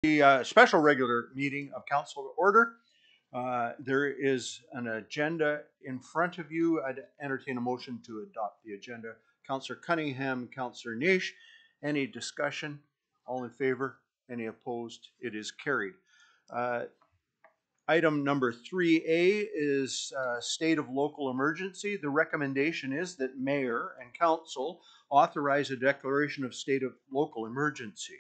The special regular meeting of council to order. There is an agenda in front of you. I'd entertain a motion to adopt the agenda. Councillor Cunningham, Councillor Nish. Any discussion? All in favor? Any opposed? It is carried. Item number 3A is state of local emergency. The recommendation is that mayor and council authorize a declaration of state of local emergency.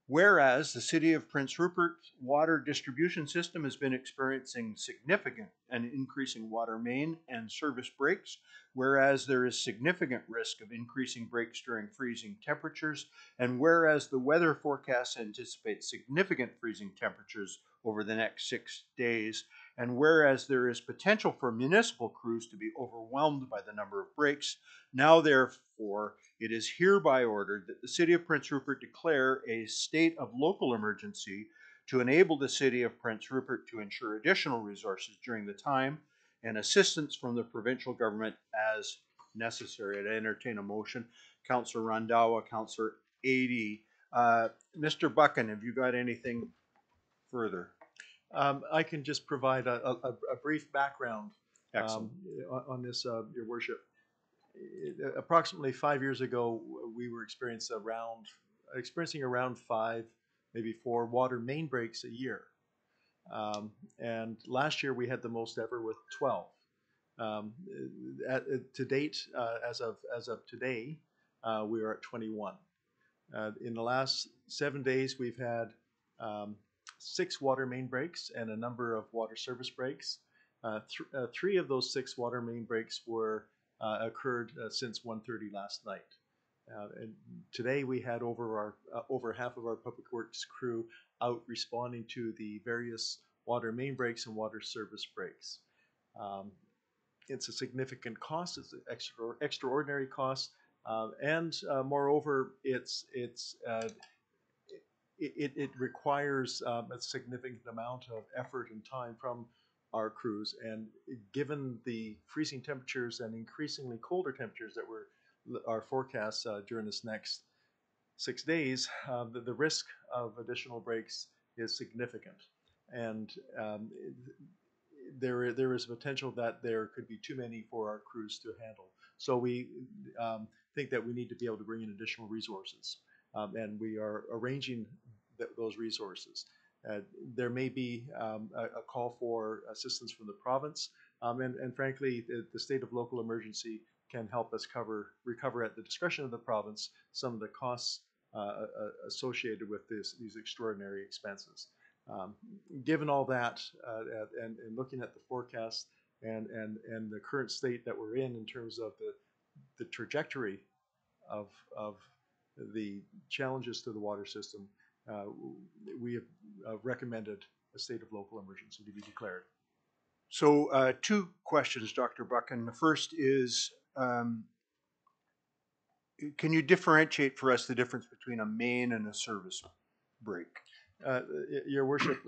Whereas the city of Prince Rupert's water distribution system has been experiencing significant and increasing water main and service breaks, whereas there is significant risk of increasing breaks during freezing temperatures, and whereas the weather forecast anticipates significant freezing temperatures over the next 6 days, and whereas there is potential for municipal crews to be overwhelmed by the number of breaks, now therefore it is hereby ordered that the City of Prince Rupert declare a state of local emergency to enable the City of Prince Rupert to ensure additional resources during the time and assistance from the provincial government as necessary. I'd entertain a motion. Councillor Randawa, Councillor Adey. Mr. Buchan, have you got anything further? I can just provide a brief background on this, Your Worship. Approximately 5 years ago, we were experiencing around 5, maybe 4 water main breaks a year. And last year we had the most ever with 12. To date, as of today, we are at 21. In the last 7 days, we've had 6 water main breaks and a number of water service breaks. 3 of those 6 water main breaks occurred since 1:30 last night. And today we had over half of our public works crew out responding to the various water main breaks and water service breaks. It's a significant cost. It's an extraordinary cost, and moreover, it requires a significant amount of effort and time from our crews. And given the freezing temperatures and increasingly colder temperatures that are forecast during this next 6 days, the risk of additional breaks is significant. And there is a potential that there could be too many for our crews to handle. So we think that we need to be able to bring in additional resources. And we are arranging those resources. There may be a call for assistance from the province, and frankly, the state of local emergency can help us recover at the discretion of the province some of the costs associated with these extraordinary expenses. Given all that, and looking at the forecast and the current state that we're in terms of the trajectory of the challenges to the water system, we have recommended a state of local emergency to be declared. So 2 questions, Dr. Buchan. The first is, can you differentiate for us the difference between a main and a service break? Your Worship,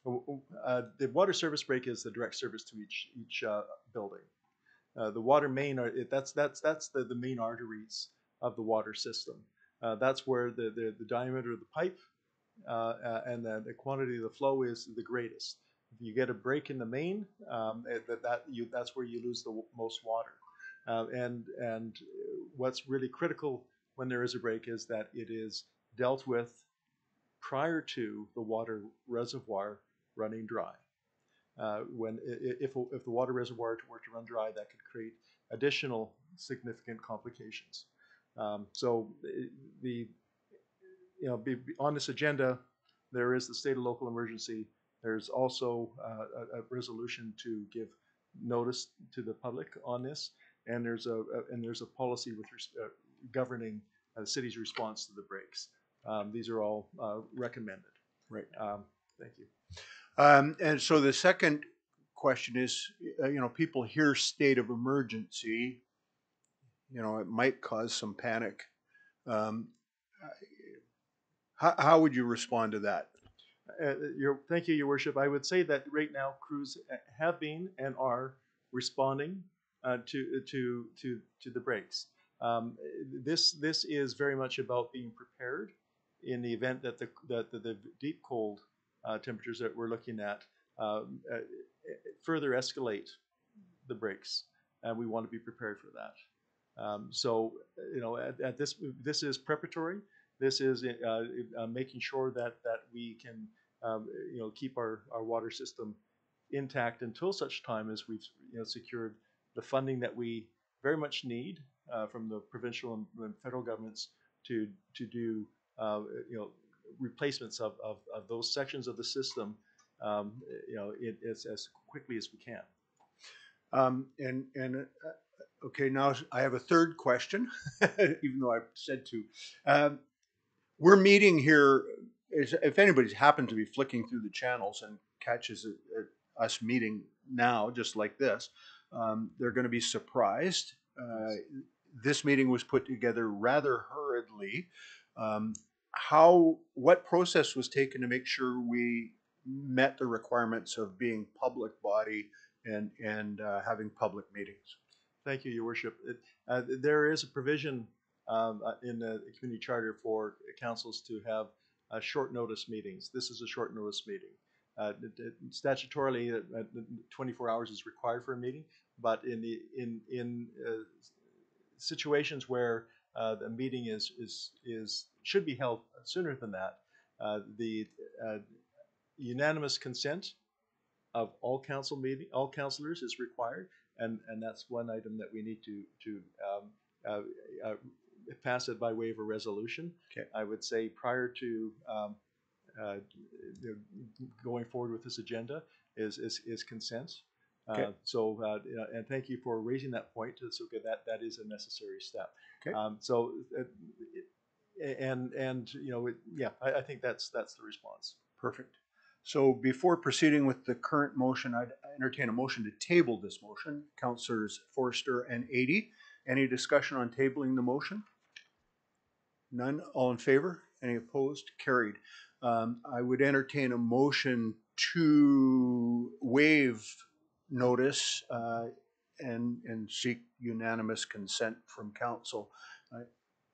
the water service break is the direct service to each building. The water main that's the main arteries of the water system. That's where the diameter of the pipe and the quantity of the flow is the greatest. If you get a break in the main, that's where you lose the most water. And what's really critical when there is a break is that it is dealt with prior to the water reservoir running dry. If the water reservoir were to run dry, that could create additional significant complications. So on this agenda, there is the state of local emergency. There's also a resolution to give notice to the public on this, and there's a policy governing the city's response to the breaks. These are all recommended. Right. Thank you. And so the second question is, people hear state of emergency, it might cause some panic. How would you respond to that? Thank you, Your Worship. I would say that right now crews have been and are responding to the breaks. This is very much about being prepared in the event that the deep cold temperatures that we're looking at further escalate the breaks, and we want to be prepared for that. So, at this is preparatory. This is making sure that we can, keep our water system intact until such time as we've secured the funding that we very much need from the provincial and federal governments to do replacements of those sections of the system as quickly as we can. Okay, now I have a third question, even though I've said two. We're meeting here. If anybody's happened to be flicking through the channels and catches us meeting now, just like this, they're going to be surprised. This meeting was put together rather hurriedly. What process was taken to make sure we met the requirements of being public body and having public meetings? Thank you, Your Worship. There is a provision in the community charter for councils to have short notice meetings. This is a short notice meeting. Statutorily, 24 hours is required for a meeting, but in situations where the meeting should be held sooner than that, the unanimous consent of all councilors is required, and that's one item that we need to pass it by way of a resolution. Okay. I would say prior to going forward with this agenda is consent. Okay. And thank you for raising that point. So that is a necessary step. Okay. I think that's the response. Perfect. So before proceeding with the current motion, I'd entertain a motion to table this motion. Councillors Forster and Adie. Any discussion on tabling the motion? None. All in favor? Any opposed? Carried. I would entertain a motion to waive notice and seek unanimous consent from council.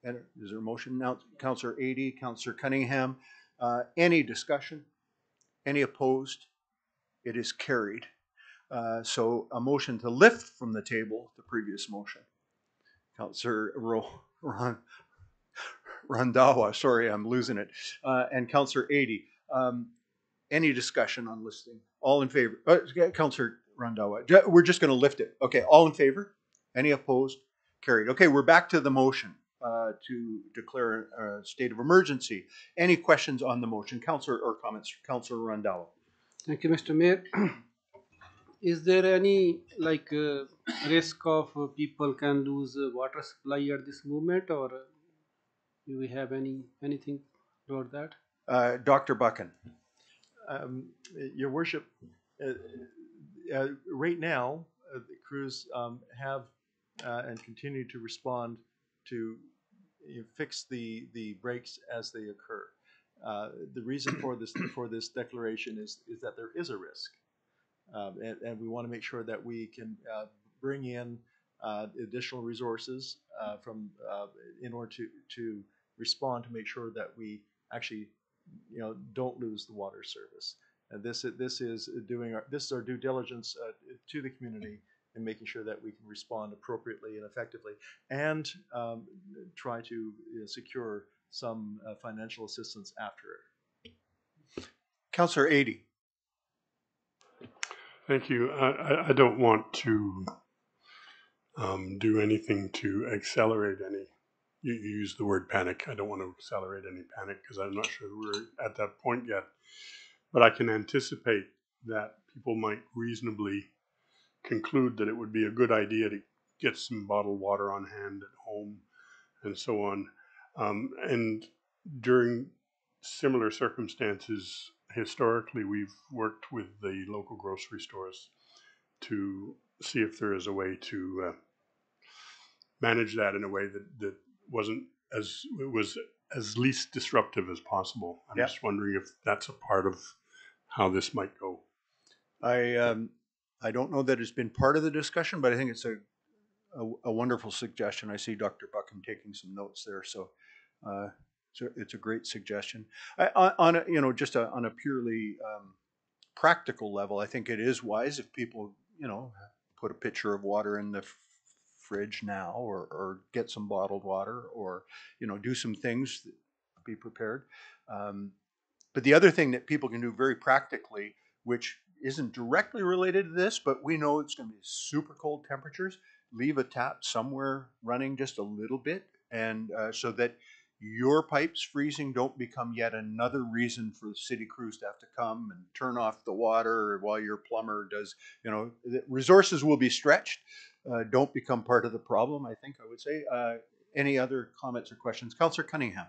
Is there a motion now? Councillor Adie, Councillor Cunningham. Any discussion? Any opposed? It is carried. So a motion to lift from the table the previous motion. Councillor Randhawa, sorry, I'm losing it. And Councillor Adie. Any discussion on listing? All in favor? Councillor Randhawa. We're just going to lift it. Okay, all in favor? Any opposed? Carried. Okay, we're back to the motion to declare a state of emergency. Any questions on the motion? Councillor or comments? Councillor Randhawa. Thank you, Mr. Mayor. Is there any risk of people can lose water supply at this moment, or do we have anything about that? Dr. Buchan. Your Worship, right now the crews have and continue to respond to fix the breaks as they occur. The reason for this declaration is that there is a risk, and we want to make sure that we can bring in additional resources in order to respond to make sure that we actually don't lose the water service. And this is our due diligence to the community in making sure that we can respond appropriately and effectively, and try to secure some financial assistance after it. Councillor Adie. Thank you. I don't want to do anything to accelerate any. You use the word panic. I don't want to accelerate any panic because I'm not sure we're at that point yet. But I can anticipate that people might reasonably conclude that it would be a good idea to get some bottled water on hand at home and so on. And during similar circumstances, historically, we've worked with the local grocery stores to see if there is a way to manage that in a way that wasn't was as least disruptive as possible. I'm just wondering if that's a part of how this might go. I don't know that it's been part of the discussion, but I think it's a wonderful suggestion. I see Dr. Buchan taking some notes there. So So it's a great suggestion. On a, on a purely practical level, I think it is wise if people, put a pitcher of water in the fridge now, or get some bottled water, or do some things, be prepared. But the other thing that people can do very practically, which isn't directly related to this, but we know it's going to be super cold temperatures, leave a tap somewhere running just a little bit, and so that your pipes freezing don't become yet another reason for the city crews to have to come and turn off the water while your plumber does. The resources will be stretched. Don't become part of the problem, I think I would say. Any other comments or questions? Councillor Cunningham.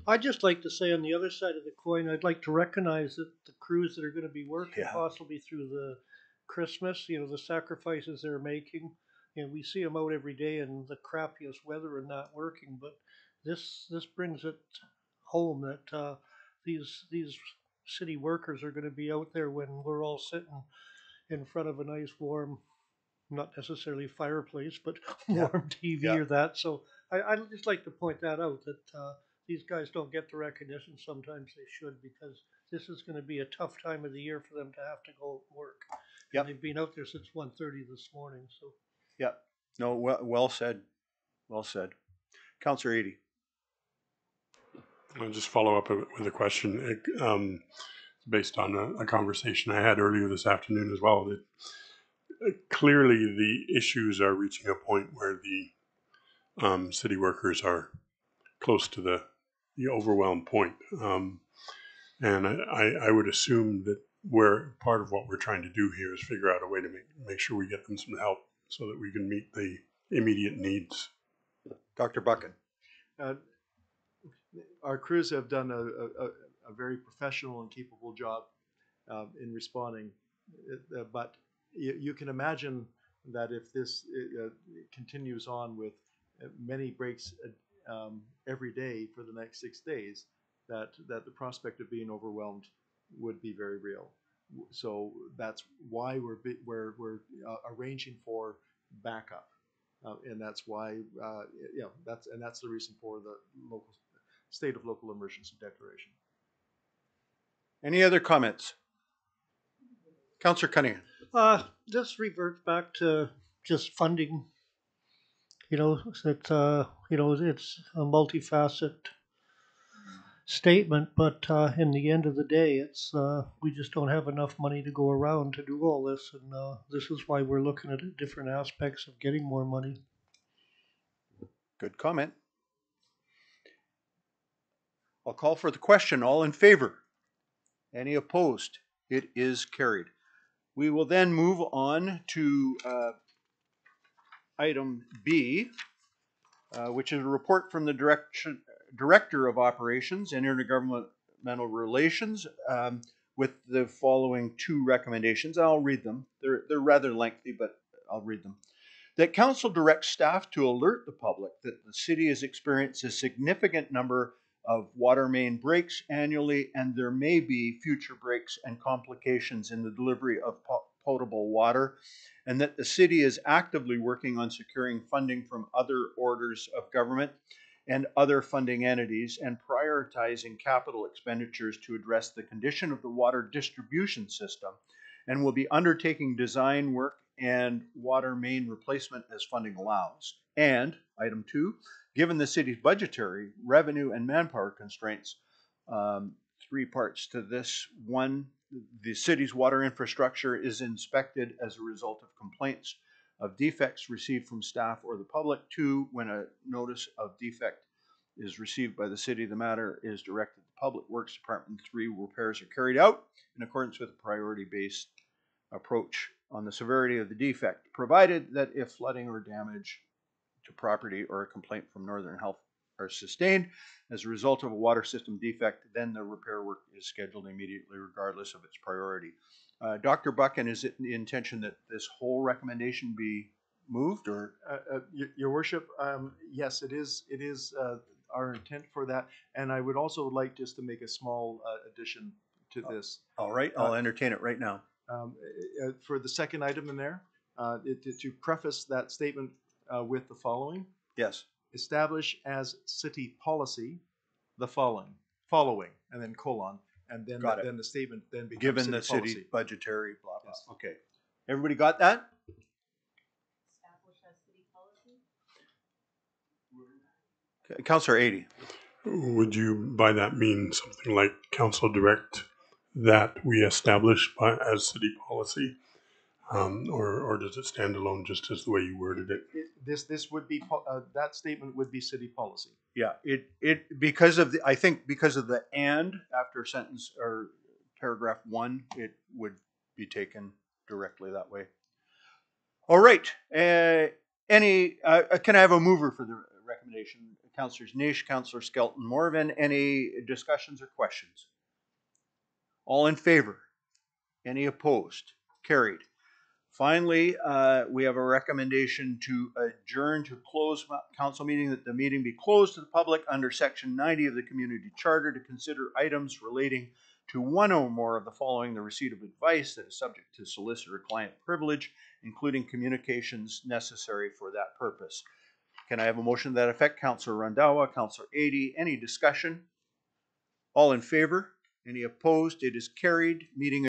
I'd just like to say on the other side of the coin, I'd like to recognize that the crews that are going to be working possibly through the Christmas, the sacrifices they're making. We see them out every day in the crappiest weather and not working, but this brings it home that these city workers are going to be out there when we're all sitting in front of a nice warm, not necessarily fireplace, but warm TV or that. So I'd just like to point that out, that these guys don't get the recognition sometimes they should, because this is going to be a tough time of the year for them to have to go work. Yep. And they've been out there since 1:30 this morning. So. Yep. No. Well said. Well said. Councillor Eadie. I'll just follow up with a question based on a conversation I had earlier this afternoon as well. That clearly the issues are reaching a point where the city workers are close to the overwhelmed point. And I would assume that part of what we're trying to do here is figure out a way to make sure we get them some help so that we can meet the immediate needs. Dr. Buchan. Our crews have done a very professional and capable job in responding, but you can imagine that if this continues on with many breaks every day for the next 6 days, that the prospect of being overwhelmed would be very real. So that's why we're arranging for backup, and that's why that's the reason for the state of local emergency declaration. Any other comments? Councillor Cunningham. This reverts back to just funding. That it's a multifaceted statement, but in the end of the day, it's we just don't have enough money to go around to do all this, and this is why we're looking at different aspects of getting more money. Good comment. I'll call for the question. All in favor? Any opposed? It is carried. We will then move on to item B, which is a report from the Director of Operations and Intergovernmental Relations with the following two recommendations. I'll read them. They're rather lengthy, but I'll read them. That Council directs staff to alert the public that the city has experienced a significant number of water main breaks annually, and there may be future breaks and complications in the delivery of potable water, and that the city is actively working on securing funding from other orders of government and other funding entities, and prioritizing capital expenditures to address the condition of the water distribution system, and will be undertaking design work and water main replacement as funding allows. And item 2, given the city's budgetary, revenue, and manpower constraints, 3 parts to this. 1, the city's water infrastructure is inspected as a result of complaints of defects received from staff or the public. 2, when a notice of defect is received by the city, the matter is directed to the Public Works Department. 3, repairs are carried out in accordance with a priority-based approach on the severity of the defect, provided that if flooding or damage to property or a complaint from Northern Health are sustained as a result of a water system defect, then the repair work is scheduled immediately regardless of its priority. Dr. Buchan, is it the intention that this whole recommendation be moved, or? Your Worship, yes, it is our intent for that, and I would also like just to make a small addition to this. All right, I'll entertain it right now. For the second item in there, to preface that statement with the following. Yes. Establish as city policy the following, and then colon, and then Got it. then the statement then becomes Given the city city policy. budgetary, blah, blah. Yes. Okay. Everybody got that? Okay, Councillor 80. Would you by that mean something like council direct that we establish as city policy? Or does it stand alone just as the way you worded it? This would be that statement would be city policy. Yeah, because of the, I think because of the and after sentence or paragraph 1, it would be taken directly that way. All right. Can I have a mover for the recommendation? Councillors Nish, Councillor Skelton, Morvan. Any discussions or questions? All in favor? Any opposed? Carried. Finally, we have a recommendation to adjourn to close council meeting, that the meeting be closed to the public under section 90 of the community charter to consider items relating to one or more of the following: the receipt of advice that is subject to solicitor-client privilege, including communications necessary for that purpose. Can I have a motion to that effect? Councillor Randhawa, Councillor 80. Any discussion? All in favor? Any opposed? It is carried. Meeting